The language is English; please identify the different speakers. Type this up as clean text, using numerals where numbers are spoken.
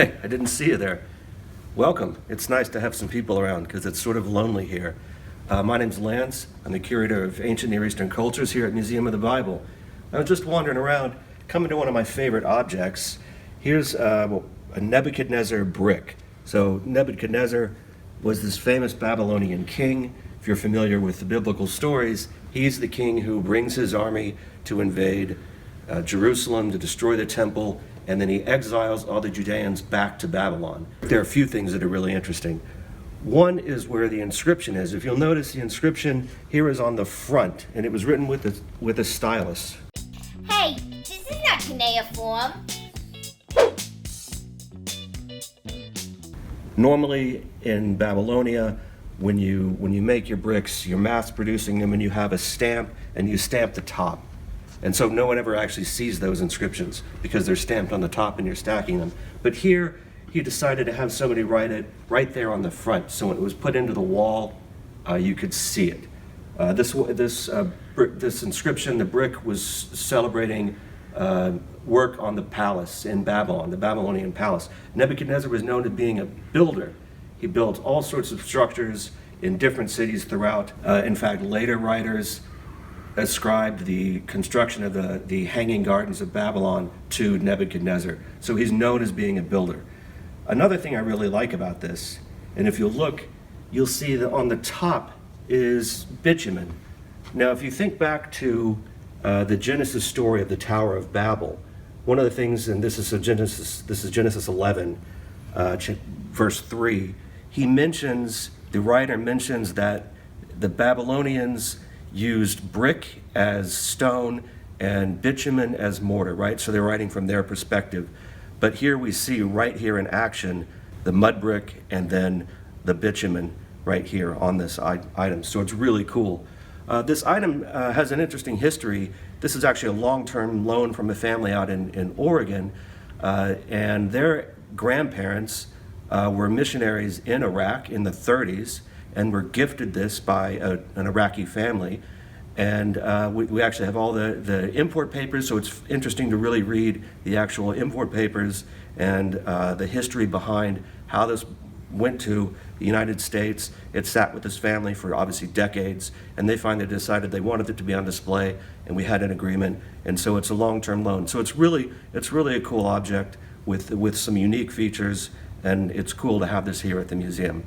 Speaker 1: Hey, I didn't see you there. Welcome. It's nice to have some people around because it's sort of lonely here. My name's Lance. I'm the curator of ancient Near Eastern cultures here at Museum of the Bible. I was just wandering around, coming to one of my favorite objects. Here's a Nebuchadnezzar brick. So Nebuchadnezzar was this famous Babylonian king. If you're familiar with the biblical stories, he's the king who brings his army to invade Jerusalem, to destroy the temple, and then he exiles all the Judeans back to Babylon. There are a few things that are really interesting. One is where the inscription is. If you'll notice, the inscription here is on the front, and it was written with a stylus.
Speaker 2: Hey, this is not cuneiform.
Speaker 1: Normally in Babylonia, when you make your bricks, you're mass producing them and you have a stamp and you stamp the top. And so no one ever actually sees those inscriptions because they're stamped on the top and you're stacking them. But here, he decided to have somebody write it right there on the front. So when it was put into the wall, you could see it. This inscription, the brick, was celebrating work on the palace in Babylon, the Babylonian palace. Nebuchadnezzar was known as being a builder. He built all sorts of structures in different cities throughout. In fact, later writers ascribed the construction of the Hanging Gardens of Babylon to Nebuchadnezzar. So he's known as being a builder. Another thing I really like about this, and if you'll look, you'll see that on the top is bitumen. Now, if you think back to the Genesis story of the Tower of Babel, one of the things, and this is Genesis 11, verse 3, the writer mentions that the Babylonians used brick as stone and bitumen as mortar, right? So they're writing from their perspective. But here we see right here in action the mud brick and then the bitumen right here on this item. So it's really cool. This item has an interesting history. This is actually a long-term loan from a family out in Oregon, and their grandparents were missionaries in Iraq in the 30s and were gifted this by an Iraqi family. And we actually have all the import papers, so it's interesting to really read the actual import papers and the history behind how this went to the United States. It sat with this family for obviously decades, and they finally decided they wanted it to be on display, and we had an agreement, and so it's a long-term loan. So it's really a cool object with some unique features, and it's cool to have this here at the museum.